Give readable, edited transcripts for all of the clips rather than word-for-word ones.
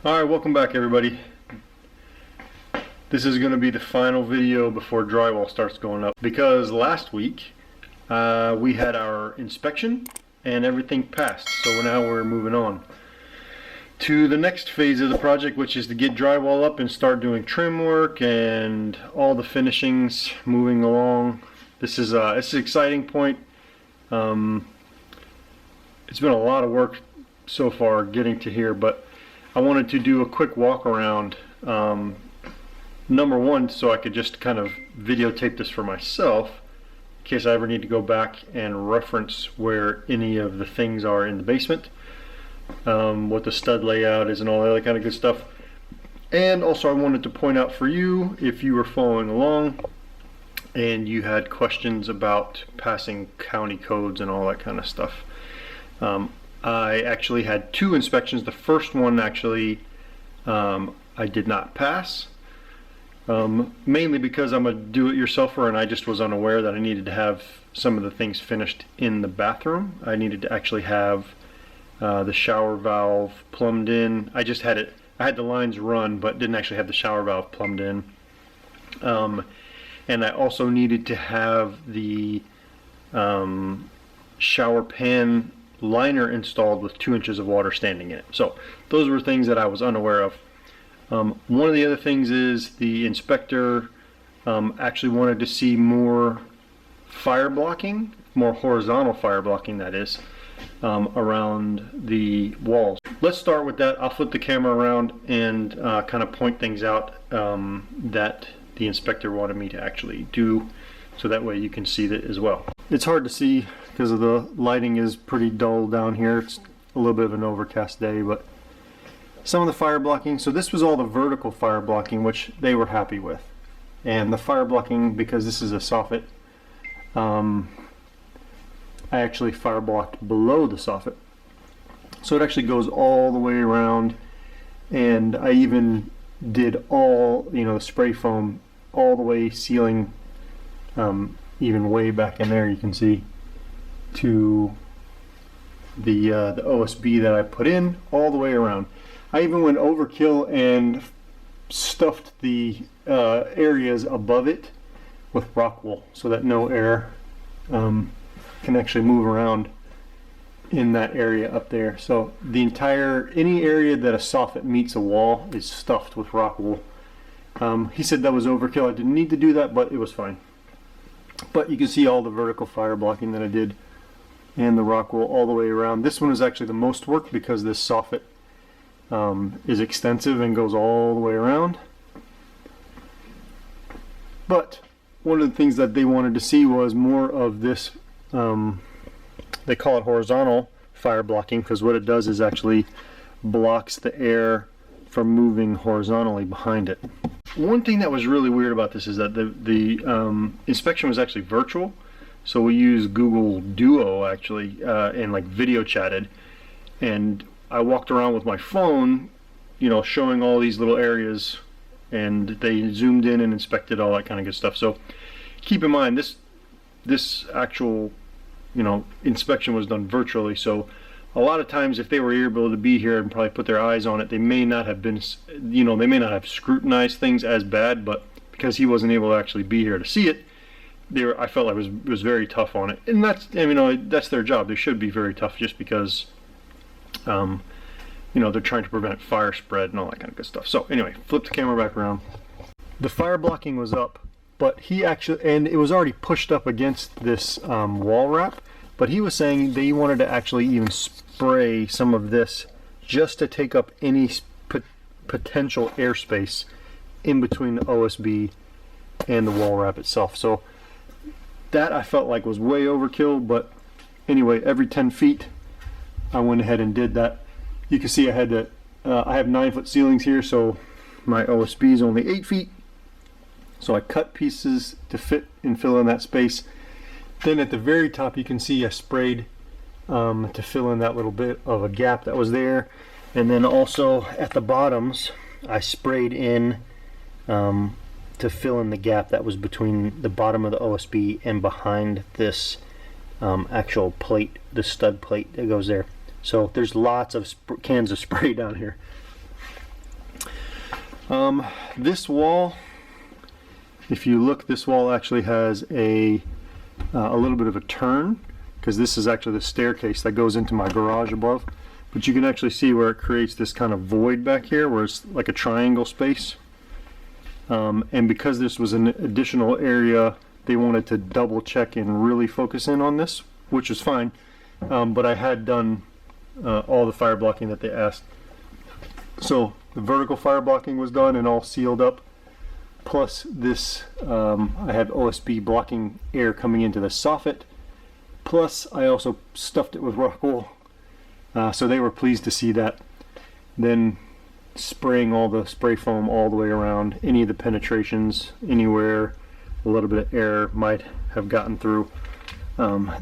Alright, welcome back everybody. This is going to be the final video before drywall starts going up, because last week we had our inspection and everything passed, so now we're moving on to the next phase of the project, which is to get drywall up and start doing trim work and all the finishings moving along. This is it's an exciting point. It's been a lot of work so far getting to here, but I wanted to do a quick walk around, number one, so I could just kind of videotape this for myself in case I ever need to go back and reference where any of the things are in the basement, what the stud layout is and all that other kind of good stuff. And also I wanted to point out for you, if you were following along and you had questions about passing county codes and all that kind of stuff, I actually had two inspections. The first one actually I did not pass, mainly because I'm a do-it-yourselfer and I just was unaware that I needed to have some of the things finished in the bathroom. I needed to actually have the shower valve plumbed in. I had the lines run but didn't actually have the shower valve plumbed in. And I also needed to have the shower pan liner installed with 2 inches of water standing in it. So those were things that I was unaware of. One of the other things is the inspector actually wanted to see more fire blocking, more horizontal fire blocking, that is, around the walls. Let's start with that. I'll flip the camera around and kind of point things out that the inspector wanted me to actually do, so that way you can see that as well. It's hard to see because of the lighting is pretty dull down here. It's a little bit of an overcast day, but some of the fire blocking, so this was all the vertical fire blocking, which they were happy with. And the fire blocking, because this is a soffit, I actually fire blocked below the soffit. So it actually goes all the way around, and I even did all, the spray foam all the way sealing, even way back in there, you can see, to the OSB that I put in all the way around. I even went overkill and stuffed the areas above it with rock wool so that no air can actually move around in that area up there. So the any area that a soffit meets a wall is stuffed with rock wool. He said that was overkill. I didn't need to do that, but it was fine. But you can see all the vertical fire blocking that I did and the rock wool all the way around. This one is actually the most work because this soffit is extensive and goes all the way around. But one of the things that they wanted to see was more of this, they call it horizontal fire blocking, because what it does is actually blocks the air from moving horizontally behind it. One thing that was really weird about this is that the inspection was actually virtual. So we used Google Duo actually and like video chatted, and I walked around with my phone, showing all these little areas, and they zoomed in and inspected all that kind of good stuff. So keep in mind this actual inspection was done virtually, so a lot of times if they were able to be here and probably put their eyes on it, they may not have been, they may not have scrutinized things as bad, but because he wasn't able to actually be here to see it, I felt like it was very tough on it. And that's, that's their job. They should be very tough, just because they're trying to prevent fire spread and all that kind of good stuff. So anyway, flip the camera back around. The fire blocking was up, but he actually, and it was already pushed up against this wall wrap, but he was saying they wanted to actually even spray some of this just to take up any potential airspace in between the OSB and the wall wrap itself. So that I felt like was way overkill, but anyway, every 10 feet I went ahead and did that. You can see I had to, I have 9-foot ceilings here, so my OSB is only 8 feet. So I cut pieces to fit and fill in that space. Then at the very top you can see I sprayed to fill in that little bit of a gap that was there. And then also at the bottoms I sprayed in to fill in the gap that was between the bottom of the OSB and behind this actual plate, the stud plate that goes there. So there's lots of cans of spray down here. This wall, if you look, this wall actually has a little bit of a turn, because this is actually the staircase that goes into my garage above. But you can actually see where it creates this kind of void back here where it's like a triangle space. And because this was an additional area, they wanted to double check and really focus in on this, which is fine. But I had done all the fire blocking that they asked. So the vertical fire blocking was done and all sealed up. Plus this, I have OSB blocking air coming into the soffit. Plus I also stuffed it with rock wool. So they were pleased to see that. Then spraying all the spray foam all the way around any of the penetrations, anywhere a little bit of air might have gotten through.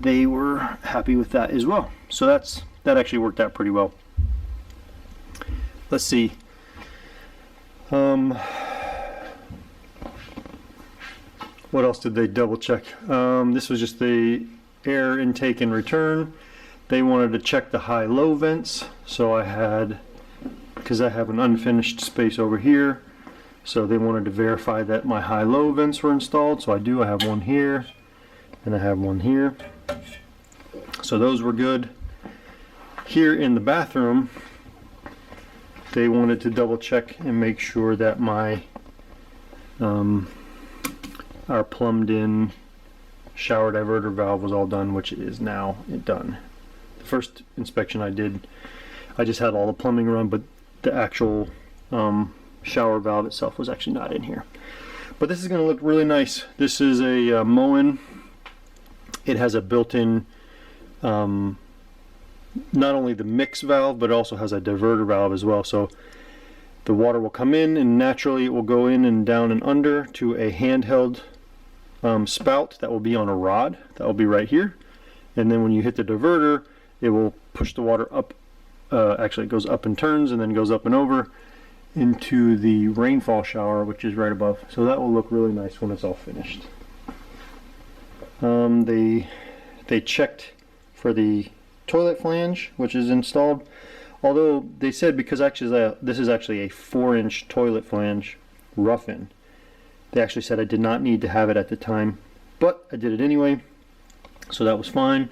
They were happy with that as well. So that actually worked out pretty well. Let's see. What else did they double check? This was just the air intake and return. They wanted to check the high-low vents, so I had, because I have an unfinished space over here, so they wanted to verify that my high-low vents were installed. So I do. I have one here and I have one here, so those were good. Here in the bathroom, they wanted to double check and make sure that my our plumbed in shower diverter valve was all done, which it is now done. The first inspection I did, I just had all the plumbing run, but the actual shower valve itself was actually not in here. But this is going to look really nice. This is a Moen. It has a built-in not only the mix valve, but it also has a diverter valve as well. So the water will come in and naturally it will go in and down and under to a handheld spout that will be on a rod that will be right here. And then when you hit the diverter, it will push the water up. Actually it goes up and turns and then goes up and over into the rainfall shower, which is right above. So that will look really nice when it's all finished. They checked for the toilet flange, which is installed, although they said, because actually this is actually a 4-inch toilet flange rough-in, they actually said I did not need to have it at the time, but I did it anyway, so that was fine.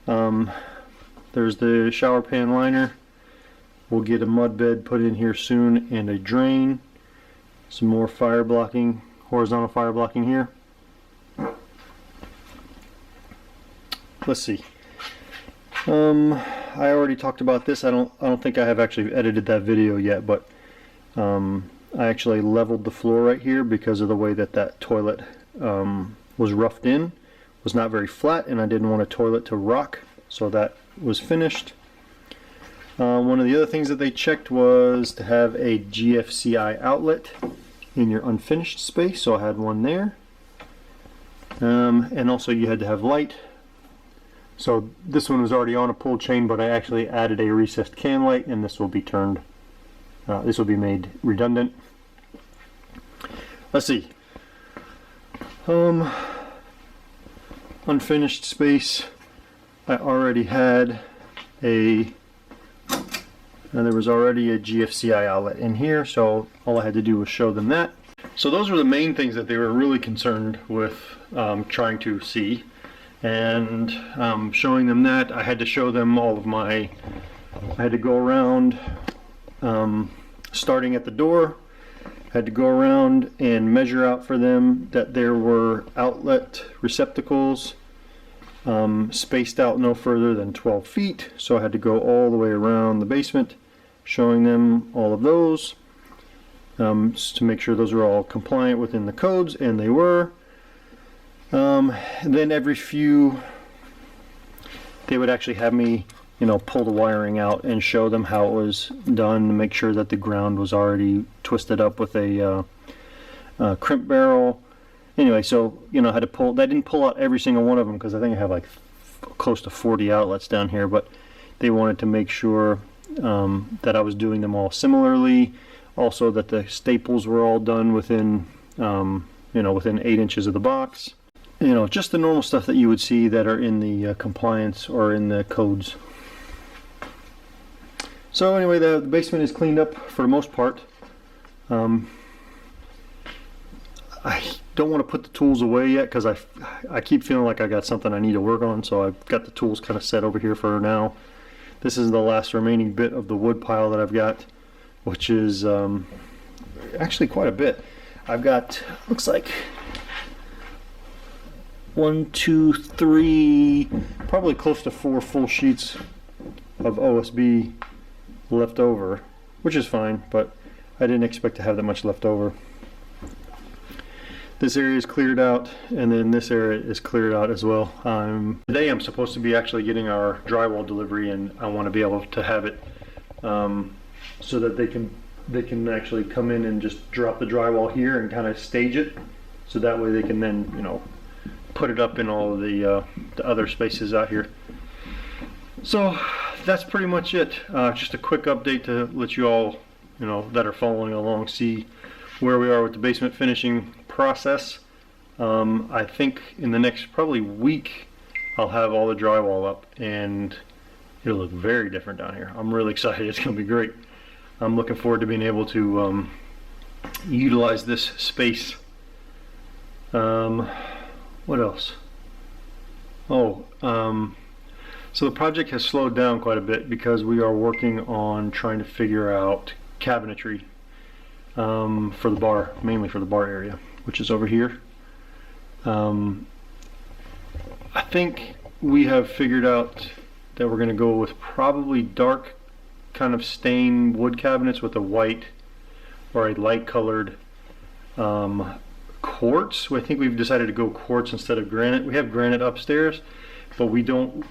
There's the shower pan liner. We'll get a mud bed put in here soon and a drain. Some more fire blocking, horizontal fire blocking here. Let's see. I already talked about this. I don't think I have actually edited that video yet, but I actually leveled the floor right here because of the way that toilet was roughed in. It was not very flat, and I didn't want a toilet to rock, so that was finished. One of the other things that they checked was to have a GFCI outlet in your unfinished space, so I had one there. And also you had to have light. So this one was already on a pull chain, but I actually added a recessed can light, and this will be turned, this will be made redundant. Let's see. Unfinished space, I already had there was already a GFCI outlet in here, so all I had to do was show them that. So those were the main things that they were really concerned with trying to see. And showing them that, I had to show them all of my, I had to go around starting at the door, had to go around and measure out for them that there were outlet receptacles spaced out no further than 12 feet. So I had to go all the way around the basement, showing them all of those to make sure those were all compliant within the codes, and they were. Then every few, they would actually have me, pull the wiring out and show them how it was done to make sure that the ground was already twisted up with a crimp barrel. Anyway, so, I had to pull, I didn't pull out every single one of them because I think I have like close to 40 outlets down here, but they wanted to make sure that I was doing them all similarly. Also that the staples were all done within, within 8 inches of the box. Just the normal stuff that you would see that are in the compliance or in the codes. So anyway, the basement is cleaned up for the most part. I don't want to put the tools away yet because I keep feeling like I got something I need to work on, so I've got the tools kind of set over here for now. This is the last remaining bit of the wood pile that I've got, which is actually quite a bit. I've got, looks like 1, 2, 3, probably close to 4 full sheets of OSB left over, which is fine, but I didn't expect to have that much left over. This area is cleared out, and then this area is cleared out as well. Today I'm supposed to be actually getting our drywall delivery, and I want to be able to have it so that they can actually come in and just drop the drywall here and kind of stage it, so that way they can then, you know, put it up in all of the other spaces out here. So that's pretty much it. Just a quick update to let you all, you know, that are following along, see where we are with the basement finishing process. I think in the next probably week I'll have all the drywall up and it'll look very different down here. I'm really excited. It's gonna be great. I'm looking forward to being able to utilize this space. What else? So the project has slowed down quite a bit because we are working on trying to figure out cabinetry for the bar, mainly for the bar area, which is over here. I think we have figured out that we're going to go with probably dark kind of stained wood cabinets with a white or a light colored quartz. I think we've decided to go quartz instead of granite. We have granite upstairs, but we don't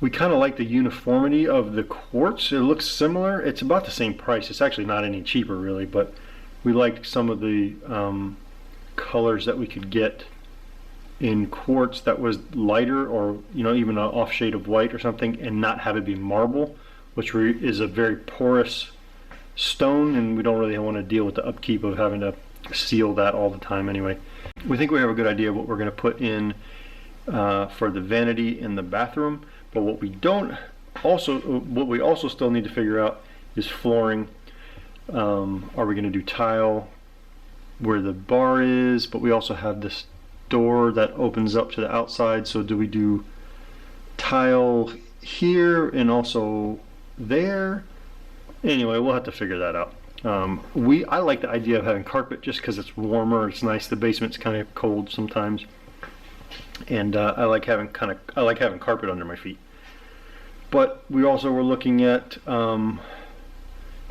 we kind of like the uniformity of the quartz. It looks similar. It's about the same price. It's actually not any cheaper really, but we liked some of the colors that we could get in quartz that was lighter, or you know, even an off shade of white or something, and not have it be marble, which is a very porous stone, and we don't really want to deal with the upkeep of having to seal that all the time anyway. We think we have a good idea of what we're going to put in for the vanity in the bathroom, but what we also still need to figure out is flooring. Are we going to do tile where the bar is, but we also have this door that opens up to the outside, so do we do tile here and also there? Anyway, we'll have to figure that out. I like the idea of having carpet just because it's warmer, it's nice. The basement's kind of cold sometimes, and I like having carpet under my feet. But we also were looking at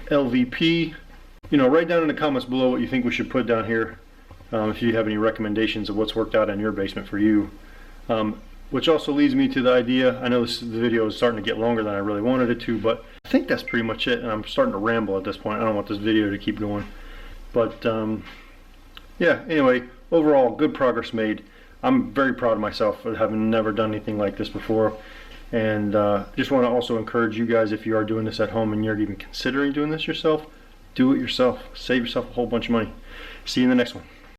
LVP. You know, write down in the comments below what you think we should put down here, if you have any recommendations of what's worked out in your basement for you. Which also leads me to the idea, I know the video is starting to get longer than I really wanted it to, but I think that's pretty much it, and I'm starting to ramble at this point. I don't want this video to keep going. But yeah, anyway, overall, good progress made. I'm very proud of myself for having never done anything like this before. And just want to also encourage you guys, if you are doing this at home and you're even considering doing this yourself, do it yourself. Save yourself a whole bunch of money. See you in the next one.